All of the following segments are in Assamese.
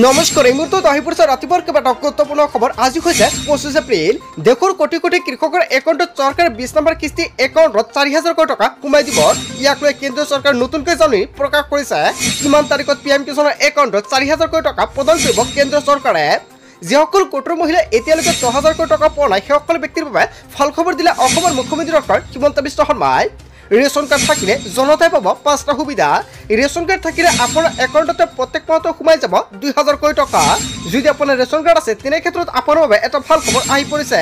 নমস্কাৰ, এই মুহূৰ্তত আহি পৰিছে ৰাতিপুৱাৰ কেইবাটাও গুৰুত্বপূৰ্ণ খবৰ। আজি হৈছে 25 এপ্ৰিল। দেশৰ কোটি কোটি কৃষকৰ একাউণ্টত চৰকাৰে 20 নম্বৰ কিস্তি একাউণ্টত 4,000 কোটি টকা সোমাই দিব। ইয়াক লৈ কেন্দ্ৰীয় চৰকাৰে নতুনকৈ জাননী প্ৰকাশ কৰিছে। কিমান তাৰিখত PM কিষাণৰ একাউণ্টত 4,000 কোটি টকা প্ৰদান কৰিব কেন্দ্ৰীয় চৰকাৰে। যিসকল গোটৰ মহিলাই এতিয়ালৈকে 10,000 কোটি টকা পোৱা নাই, সেইসকল ব্যক্তিৰ বাবে ভাল খবৰ দিলে অসমৰ মুখ্যমন্ত্ৰী ডক্টৰ হিমন্ত বিশ্ব শৰ্মাই। ৰেচন কাৰ্ড থাকিলে জনতাই পাব 5টা সুবিধা। ৰেচন কাৰ্ড থাকিলে আপোনাৰ একাউণ্টতে প্ৰত্যেক মাহতে সোমাই যাব 2,000 কোটি টকা। যদি আপোনাৰ ৰেচন কাৰ্ড আছে তেনে ক্ষেত্ৰত আপোনাৰ বাবে এটা ভাল খবৰ আহি পৰিছে।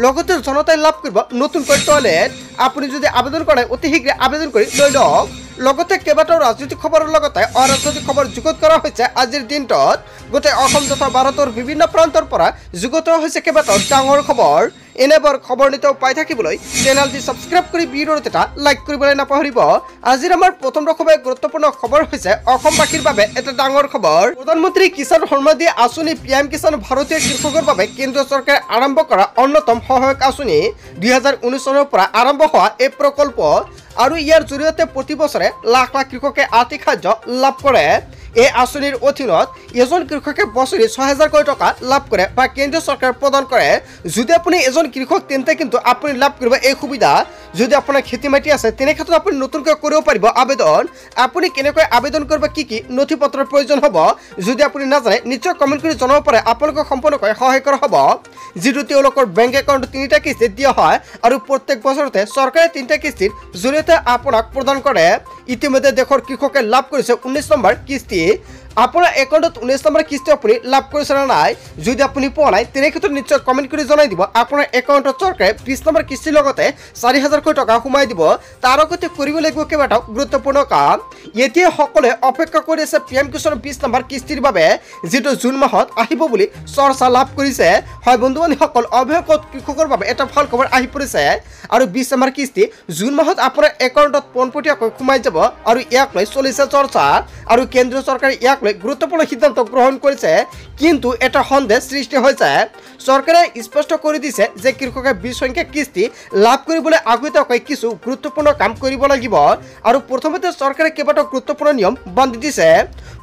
লগতে জনতাই লাভ কৰিব নতুনকৈ টয়লেট। আপুনি যদি আবেদন কৰে অতি শীঘ্ৰে আবেদন কৰি লৈ লওক। লগতে কেইবাটাও ৰাজনৈতিক খবৰৰ লগতে অৰাজনৈতিক খবৰ যুগুত কৰা হৈছে আজিৰ দিনটোত। গোটেই অসম তথা ভাৰতৰ বিভিন্ন প্ৰান্তৰ পৰা যুগুত হৈছে কেইবাটাও ডাঙৰ খবৰ। এনেবোৰ খবৰ নিতৌ পাই থাকিবলৈ চেনেলটি সাবস্ক্ৰাইব কৰি ভিডিঅ'ত এটা লাইক কৰিবলৈ নাপাহৰিব। আজিৰ আমাৰ প্ৰথম খুবেই গুৰুত্বপূৰ্ণ খবৰ হৈছে অসমবাসীৰ বাবে এটা ডাঙৰ খবৰ। প্ৰধানমন্ত্ৰী কিষাণ সন্মান আঁচনি PM কিষাণ ভাৰতীয় কৃষকৰ বাবে কেন্দ্ৰীয় চৰকাৰে আৰম্ভ কৰা অন্যতম সহায়ক আঁচনি। 2019 চনৰ পৰা আৰম্ভ হোৱা এই প্ৰকল্প আৰু ইয়াৰ জৰিয়তে প্ৰতি বছৰে লাখ লাখ কৃষকে আৰ্থিক সাহায্য লাভ কৰে। এই আঁচনিৰ অধীনত এজন কৃষকে বছৰি 6,000 কোটি টকা লাভ কৰে বা কেন্দ্ৰীয় চৰকাৰে প্ৰদান কৰে। যদি আপুনি এজন কৃষক তেন্তে কিন্তু আপুনি লাভ কৰিব এই সুবিধা। যদি আপোনাৰ খেতি মাটি আছে তেনে ক্ষেত্ৰত আপুনি নতুনকৈ কৰিব পাৰিব আবেদন। আপুনি কেনেকৈ আবেদন কৰিব, কি কি নথি পত্ৰৰ প্ৰয়োজন হ'ব, যদি আপুনি নাজানে নিশ্চয় কমেণ্ট কৰি জনাব পাৰে। আপোনালোকক সম্পূৰ্ণকৈ সহায় কৰা হ'ব। যিটো তেওঁলোকৰ বেংক একাউণ্ট 3টা কিস্তিত দিয়া হয় আৰু প্ৰত্যেক বছৰতে চৰকাৰে 3টা কিস্তিৰ জৰিয়তে আপোনাক প্ৰদান কৰে। ইতিমধ্যে দেশৰ কৃষকে লাভ কৰিছে 19 নম্বৰ কিস্তি। আপোনাৰ একাউণ্টত 19 নম্বৰ কিস্তি আপুনি লাভ কৰিছে নে নাই? যদি আপুনি পোৱা নাই তেনে ক্ষেত্ৰত নিশ্চয় কমেণ্ট কৰি জনাই দিব। আপোনাৰ একাউণ্টত চৰকাৰে 20 নম্বৰ কিস্তিৰ লগতে 4,000 কোটি টকা সোমাই দিব। তাৰ আগতে কৰিব লাগিব কেইবাটাও গুৰুত্বপূৰ্ণ কাম। এতিয়া সকলোৱে অপেক্ষা কৰি আছে PM কিষাণৰ 20 নম্বৰ কিস্তিৰ বাবে, যিটো জুন মাহত আহিব বুলি চৰ্চা লাভ কৰিছে। হয় বন্ধু বান্ধৱীসকল, অৱশেষত কৃষকৰ বাবে এটা ভাল খবৰ আহি পৰিছে আৰু 20 নম্বৰ কিস্তি জুন মাহত আপোনাৰ একাউণ্টত পোনপটীয়াকৈ সোমাই যাব আৰু ইয়াক লৈ চলিছে চৰ্চা। আৰু কেন্দ্ৰীয় চৰকাৰে ইয়াক লৈ গুৰুত্বপূৰ্ণ সিদ্ধান্ত গ্ৰহণ কৰিছে। কিন্তু এটা সন্দেহ সৃষ্টি হৈছে। চৰকাৰে স্পষ্ট কৰি দিছে যে কৃষকে 20 সংখ্যক কিস্তি লাভ কৰিবলৈ আগতীয়াকৈ কিছু গুৰুত্বপূৰ্ণ কাম কৰিব লাগিব। আৰু প্ৰথমতে চৰকাৰে কেইবাটাও গুৰুত্বপূৰ্ণ নিয়ম বান্ধি দিছে।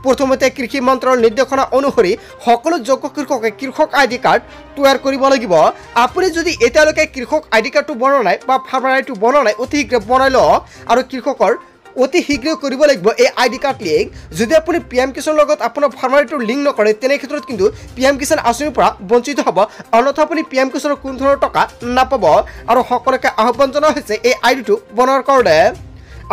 প্ৰথমতে কৃষি মন্ত্ৰালয়ৰ নিৰ্দেশনা অনুসৰি সকলো যোগ্য কৃষকে কৃষক ID কাৰ্ড তৈয়াৰ কৰিব লাগিব। আপুনি যদি এতিয়ালৈকে কৃষক ID কাৰ্ডটো বনোৱা নাই বা ফাৰ্মাৰ আইডিটো বনোৱা নাই, অতি শীঘ্ৰে বনাই লওক। আৰু কৃষকৰ অতি শীঘ্ৰে কৰিব লাগিব এই ID কাৰ্ড লিংক। যদি আপুনি PM কিষাণৰ লগত আপোনাৰ ফাৰ্মাৰ আইডিটো লিংক নকৰে তেনে ক্ষেত্ৰত কিন্তু PM কিষাণ আঁচনিৰ পৰা বঞ্চিত হ'ব, অন্যথা আপুনি PM কিষাণৰ কোনো ধৰণৰ টকা নাপাব। আৰু সকলোকে আহ্বান জনোৱা হৈছে এই আইডিটো বনোৱাৰ কাৰণে।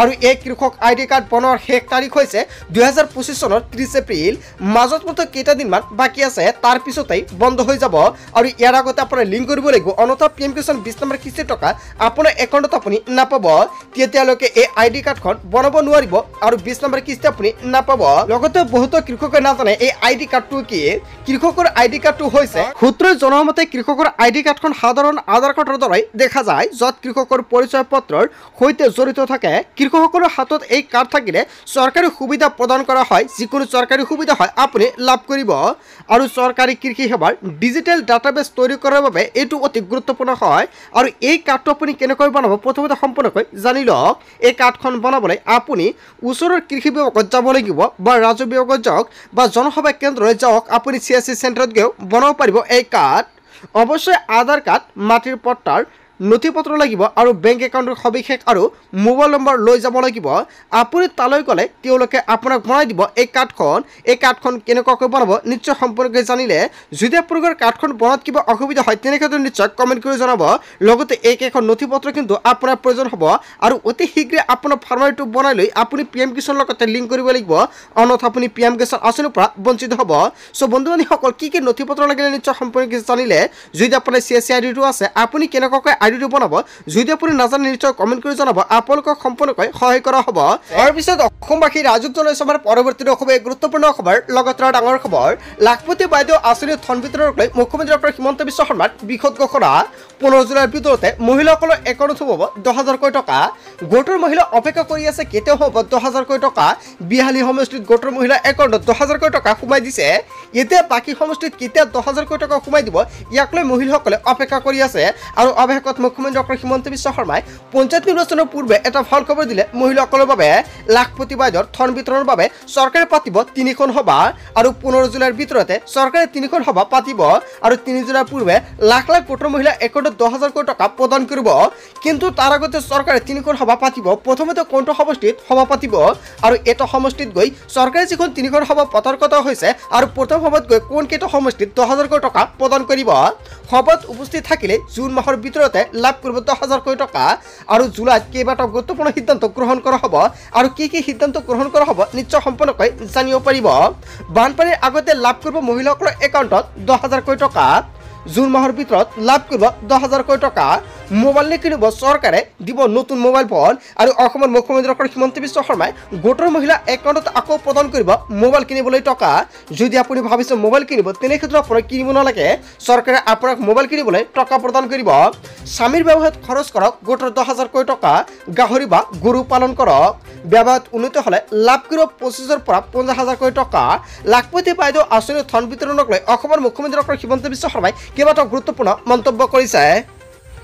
আৰু এই কৃষক ID কাৰ্ড বনোৱাৰ শেষ তাৰিখ হৈছে 2025 চনৰ 30 এপ্ৰিল। মাজত মাত্ৰ কেইটাদিনমান বাকী আছে, তাৰ পিছতেই বন্ধ হৈ যাব। আৰু ইয়াৰ আগতে আপোনাৰ লিংক কৰিব লাগিব, অন্যথা PM কিষাণ 20 নম্বৰ কিস্তিৰ টকা আপোনাৰ একাউণ্টত আপুনি নাপাব। তেতিয়ালৈকে এই ID কাৰ্ডখন বনাব নোৱাৰিব আৰু 20 নম্বৰ কিস্তি আপুনি নাপাব। লগতে বহুতো কৃষকে নাজানে এই ID কাৰ্ডটো কি। কৃষকৰ ID কাৰ্ডটো হৈছে সূত্ৰই জনোৱা মতে কৃষকৰ ID কাৰ্ডখন সাধাৰণ আধাৰ কাৰ্ডৰ দৰে দেখা যায়, য'ত কৃষকৰ পৰিচয় পত্ৰৰ সৈতে জড়িত থাকে। কৃষকসকলৰ হাতত এই কাৰ্ড থাকিলে চৰকাৰী সুবিধা প্ৰদান কৰা হয়। যিকোনো চৰকাৰী সুবিধা হয় আপুনি লাভ কৰিব। আৰু চৰকাৰী কৃষি সেৱাৰ ডিজিটেল ডাটাবেছ তৈৰি কৰাৰ বাবে এইটো অতি গুৰুত্বপূৰ্ণ হয়। আৰু এই কাৰ্ডটো আপুনি কেনেকৈ বনাব প্ৰথমতে সম্পূৰ্ণকৈ জানি লওক। এই কাৰ্ডখন বনাবলৈ আপুনি ওচৰৰ কৃষি বিভাগত যাব লাগিব বা ৰাজহ বিভাগত যাওক বা জনসেৱা কেন্দ্ৰলৈ যাওক। আপুনি CSC চেণ্টাৰত গৈও বনাব পাৰিব এই কাৰ্ড। অৱশ্যই আধাৰ কাৰ্ড, মাটিৰ পট্টাৰ নথি পত্ৰ লাগিব আৰু বেংক একাউণ্টৰ সবিশেষ আৰু মোবাইল নম্বৰ লৈ যাব লাগিব। আপুনি তালৈ গ'লে তেওঁলোকে আপোনাক বনাই দিব এই কাৰ্ডখন। এই কাৰ্ডখন কেনেকুৱাকৈ বনাব নিশ্চয় সম্পূৰ্ণকৈ জানিলে। যদি আপোনালোকৰ কাৰ্ডখন বনাত কিবা অসুবিধা হয় তেনে ক্ষেত্ৰত নিশ্চয় কমেণ্ট কৰি জনাব। লগতে এইকেইখন নথি পত্ৰ কিন্তু আপোনাৰ প্ৰয়োজন হ'ব। আৰু অতি শীঘ্ৰে আপোনাৰ ফাৰ্মাৰ আইডিটো বনাই লৈ আপুনি PM কিষাণৰ লগতে লিংক কৰিব লাগিব, অন্যথা আপুনি PM কিষাণ আঁচনিৰ পৰা বঞ্চিত হ'ব। চ' বন্ধু বান্ধৱীসকল, কি কি নথি পত্ৰ লাগিলে নিশ্চয় সম্পূৰ্ণকৈ জানিলে। যদি আপোনাৰ CSC আইডিটো আছে আপুনি কেনেকুৱাকৈ আইডিটো বনাব, যদি আপুনি নাজানে নিশ্চয় কমেণ্ট কৰি জনাব। আপোনালোকক সম্পূৰ্ণকৈ সহায় কৰা হ'ব। তাৰ পিছত অসমবাসী ৰাজুক জনাইছে আমাৰ পৰৱৰ্তী খুবেই গুৰুত্বপূৰ্ণ খবৰ। লগতে ডাঙৰ খবৰ, লাখপতি বাইদেউ আঁচনিৰ ধন বিতৰণক লৈ মুখ্যমন্ত্ৰী ডক্টৰ হিমন্ত বিশ্ব শৰ্মাৰ বিশদ ঘোষণা। 15 জুলাইৰ ভিতৰতে মহিলাসকলৰ একাউণ্টত হ'ব 10,000 কোটি টকা। গোটৰ মহিলা অপেক্ষা কৰি আছে কেতিয়া হ'ব 10,000 কোটি টকা। বিহালী সমষ্টিত গোটৰ মহিলা একাউণ্টত 10,000 কোটি টকা সোমাই দিছে। এতিয়া বাকী সমষ্টিত কেতিয়া 10,000 কোটি টকা সোমাই দিব ইয়াক লৈ মহিলাসকলে অপেক্ষা কৰি আছে আৰু অৱশেষত মুখ্যমন্ত্ৰী ডক্টৰ হিমন্ত বিশ্ব শৰ্মাই পঞ্চায়ত নিৰ্বাচনৰ পূৰ্বে এটা ভাল খবৰ দিলে মহিলাসকলৰ বাবে লাখপতি বাইদেউৰ ধন বিতৰণৰ বাবে চৰকাৰে পাতিব 3খন সভা আৰু 15 জুলাইৰ ভিতৰতে চৰকাৰে 3খন সভা পাতিব আৰু 3 জুলাইৰ পূৰ্বে লাখ লাখ ভোটৰ মহিলা একাউণ্টত 10,000 কোটি টকা প্ৰদান কৰিব কিন্তু তাৰ আগতে চৰকাৰে 3খন সভা পাতিব প্ৰথমতে কোনটো সমষ্টিত সভা পাতিব আৰু এটা সমষ্টিত গৈ চৰকাৰে যিখন 3খন সভা পতাৰ কথা হৈছে আৰু প্ৰথম সভাত গৈ কোন কেইটা সমষ্টিত 10,000 কোটি টকা প্ৰদান কৰিব সভাত উপস্থিত থাকিলে জুন মাহৰ ভিতৰতে লাভ কৰিব 10,000 কোটি টকা আৰু জুলাইত কেইবাটাও গুৰুত্বপূৰ্ণ সিদ্ধান্ত গ্ৰহণ কৰা হ'ব আৰু কি সিদ্ধান্ত গ্ৰহণ কৰা হ'ব নিশ্চয় সম্পূৰ্ণকৈ জানিব পাৰিব বানপানীৰ আগতে লাভ কৰিব মহিলাসকলৰ একাউণ্টত 10,000 কোটি টকা জুন মাহৰ ভিতৰত লাভ কৰিব 10,000 কোটি টকা মোবাইল কিনিব চৰকাৰে দিব নতুন মোবাইল ফোন আৰু অসমৰ মুখ্যমন্ত্ৰী ডক্টৰ হিমন্ত বিশ্ব শৰ্মাই গোটৰ মহিলা একাউণ্টত আকৌ প্ৰদান কৰিব মোবাইল কিনিবলৈ টকা যদি আপুনি ভাবিছে মোবাইল কিনিব তেনে ক্ষেত্ৰত আপোনাক কিনিব নালাগে চৰকাৰে আপোনাক মোবাইল কিনিবলৈ টকা প্ৰদান কৰিব স্বামীৰ ব্যৱসায়ত খৰচ কৰক গোটৰ 10,000 কোটি টকা গাহৰি বা গৰু পালন কৰক ব্যৱসায়ত উন্নতি হ'লে লাভ কৰিব 25,000 পৰা 50,000 কোটি টকা লাখপতি বাইদেউ আঁচনিৰ ধন বিতৰণক লৈ অসমৰ মুখ্যমন্ত্ৰী ডক্টৰ হিমন্ত বিশ্ব শৰ্মাই কেইবাটাও গুৰুত্বপূৰ্ণ মন্তব্য কৰিছে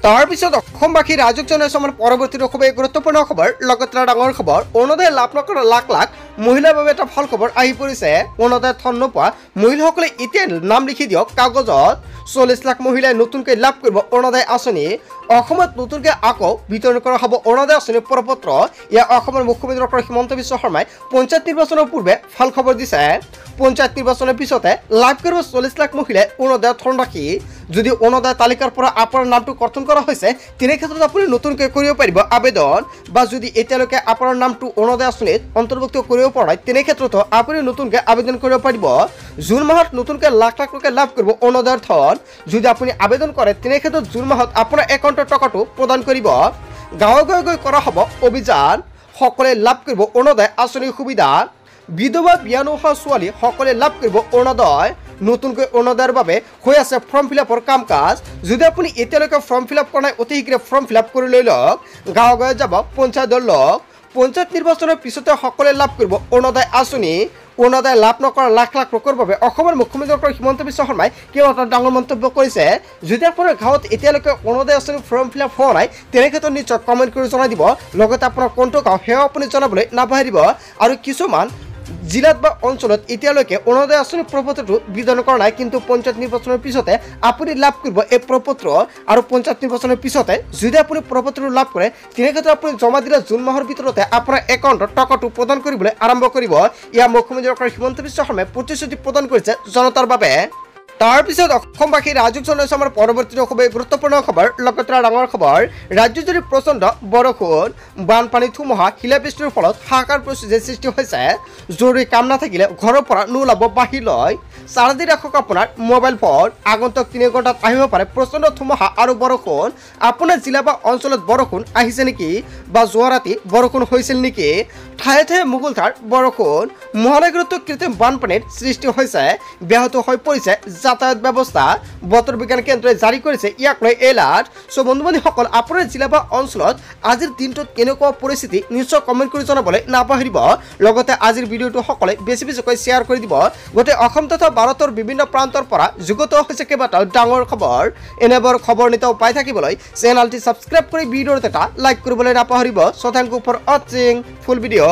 তাৰপিছত অসমবাসী ৰাজক জনাইছে আমাৰ পৰৱৰ্তী খুবেই গুৰুত্বপূৰ্ণ খবৰ লগতে ডাঙৰ খবৰ অৰুণোদয় লাভ নকৰা লাখ লাখ মহিলাৰ বাবে এটা ভাল খবৰ আহি পৰিছে অৰুণোদয় ধন নোপোৱা মহিলাসকলে এতিয়া নাম লিখি দিয়ক কাগজত 40 লাখ মহিলাই নতুনকৈ লাভ কৰিব অৰুণোদয় আঁচনি অসমত নতুনকৈ আকৌ বিতৰণ কৰা হ'ব অৰুণোদয় আঁচনিৰ প্ৰপত্ৰ ইয়াৰ অসমৰ মুখ্যমন্ত্ৰী ডক্টৰ হিমন্ত বিশ্ব শৰ্মাই পঞ্চায়ত নিৰ্বাচনৰ পূৰ্বে ভাল খবৰ দিছে পঞ্চায়ত নিৰ্বাচনৰ পিছতে লাভ কৰিব 40 লাখ মহিলাই অৰুণোদয় ধন ৰাখি যদি অৰুণোদয় তালিকাৰ পৰা আপোনাৰ নামটো কৰ্তন কৰা হৈছে তেনে ক্ষেত্ৰত আপুনি নতুনকৈ কৰিব পাৰিব আবেদন বা যদি এতিয়ালৈকে আপোনাৰ নামটো অৰুণোদয় আঁচনিত অন্তৰ্ভুক্ত কৰিব পৰা নাই তেনে ক্ষেত্ৰতো আপুনি নতুনকৈ আবেদন কৰিব পাৰিব জুন মাহত নতুনকৈ লাখ লাখ লোকে লাভ কৰিব অৰুণোদয়ৰ ধন যদি আপুনি আবেদন কৰে তেনে ক্ষেত্ৰত জুন মাহত আপোনাৰ একাউণ্টৰ টকাটো প্ৰদান কৰিব গাঁৱে গাঁৱে গৈ কৰা হ'ব অভিযান সকলোৱে লাভ কৰিব অৰুণোদয় আঁচনিৰ সুবিধা বিধৱা বিয়া নোহোৱা ছোৱালী সকলোৱে লাভ কৰিব অৰুণোদয় নতুনকৈ অৰুণোদয়ৰ বাবে হৈ আছে ফৰ্ম ফিলআপৰ কাম কাজ যদি আপুনি এতিয়ালৈকে ফৰ্ম ফিলআপ কৰা নাই অতি শীঘ্ৰে ফৰ্ম ফিলআপ কৰি লৈ লওক গাঁৱে গাঁৱে যাব পঞ্চায়তৰ লগ পঞ্চায়ত নিৰ্বাচনৰ পিছতে সকলোৱে লাভ কৰিব অৰুণোদয় আঁচনি অৰুণোদয় লাভ নকৰা লাখ লাখ লোকৰ বাবে অসমৰ মুখ্যমন্ত্ৰী ডক্টৰ হিমন্ত বিশ্ব শৰ্মাই কেইবাটাও ডাঙৰ মন্তব্য কৰিছে যদি আপোনাৰ গাঁৱত এতিয়ালৈকে অৰুণোদয় আঁচনিৰ ফৰ্ম ফিলআপ হোৱা নাই তেনে ক্ষেত্ৰত নিশ্চয় কমেণ্ট কৰি জনাই দিব লগতে আপোনাৰ কোনটো গাঁও সেয়াও আপুনি জনাবলৈ নাপাহৰিব আৰু কিছুমান জিলাত বা অঞ্চলত এতিয়ালৈকে অৰুণোদয় আঁচনিৰ প্ৰপত্ৰটো বিতৰণ কৰা নাই কিন্তু পঞ্চায়ত নিৰ্বাচনৰ পিছতে আপুনি লাভ কৰিব এই প্ৰপত্ৰ আৰু পঞ্চায়ত নিৰ্বাচনৰ পিছতে যদি আপুনি প্ৰপত্ৰটো লাভ কৰে তেনে ক্ষেত্ৰত আপুনি জমা দিলে জুন মাহৰ ভিতৰতে আপোনাৰ একাউণ্টত টকাটো প্ৰদান কৰিবলৈ আৰম্ভ কৰিব ইয়াৰ মুখ্যমন্ত্ৰী ডক্টৰ হিমন্ত বিশ্ব শৰ্মাই প্ৰতিশ্ৰুতি প্ৰদান কৰিছে জনতাৰ বাবে তাৰপিছত অসমবাসী ৰাজক জনাইছে আমাৰ পৰৱৰ্তী খুবেই গুৰুত্বপূৰ্ণ খবৰ লগতে ডাঙৰ খবৰ ৰাজ্যজুৰি প্ৰচণ্ড বৰষুণ বানপানী ধুমুহা শিলাবৃষ্টিৰ ফলত হাহাকাৰ পৰিস্থিতিৰ সৃষ্টি হৈছে জৰুৰী কাম নাথাকিলে ঘৰৰ পৰা নোলাব বাহিৰলৈ চাৰ্জি ৰাখক আপোনাৰ মোবাইল ফোন আগন্তুক 3 ঘণ্টাত আহিব পাৰে প্ৰচণ্ড ধুমুহা আৰু বৰষুণ আপোনাৰ জিলা বা অঞ্চলত বৰষুণ আহিছে নেকি বা যোৱা ৰাতি বৰষুণ হৈছিল নেকি ঠায়ে ঠায়ে মুষলধাৰ বৰষুণ মহানগৰীত কৃত্ৰিম বানপানীৰ সৃষ্টি হৈছে ব্যাহত হৈ পৰিছে যাতায়াত ব্যৱস্থা বতৰ বিজ্ঞান কেন্দ্ৰই জাৰি কৰিছে ইয়াক লৈ এলাৰ্ট সো বন্ধু বান্ধৱীসকল আপোনাৰ জিলা বা অঞ্চলত আজিৰ দিনটোত কেনেকুৱা পৰিস্থিতি নিশ্চয় কমেণ্ট কৰি জনাবলৈ নাপাহৰিব লগতে আজিৰ ভিডিঅ'টো সকলোৱে বেছি বেছিকৈ শ্বেয়াৰ কৰি দিব গোটেই অসম তথা ভাৰতৰ বিভিন্ন প্ৰান্তৰ পৰা যুগত হৈছে কেইবাটাও ডাঙৰ খবৰ এনেবোৰ খবৰ নিতৌ পাই থাকিবলৈ চেনেলটি ছাবস্ক্ৰাইব কৰি ভিডিঅ'ত এটা লাইক কৰিবলৈ নাপাহৰিব সো থ্যাংক ইউ ফৰ ৱাচিং ফুল ভিডিঅ'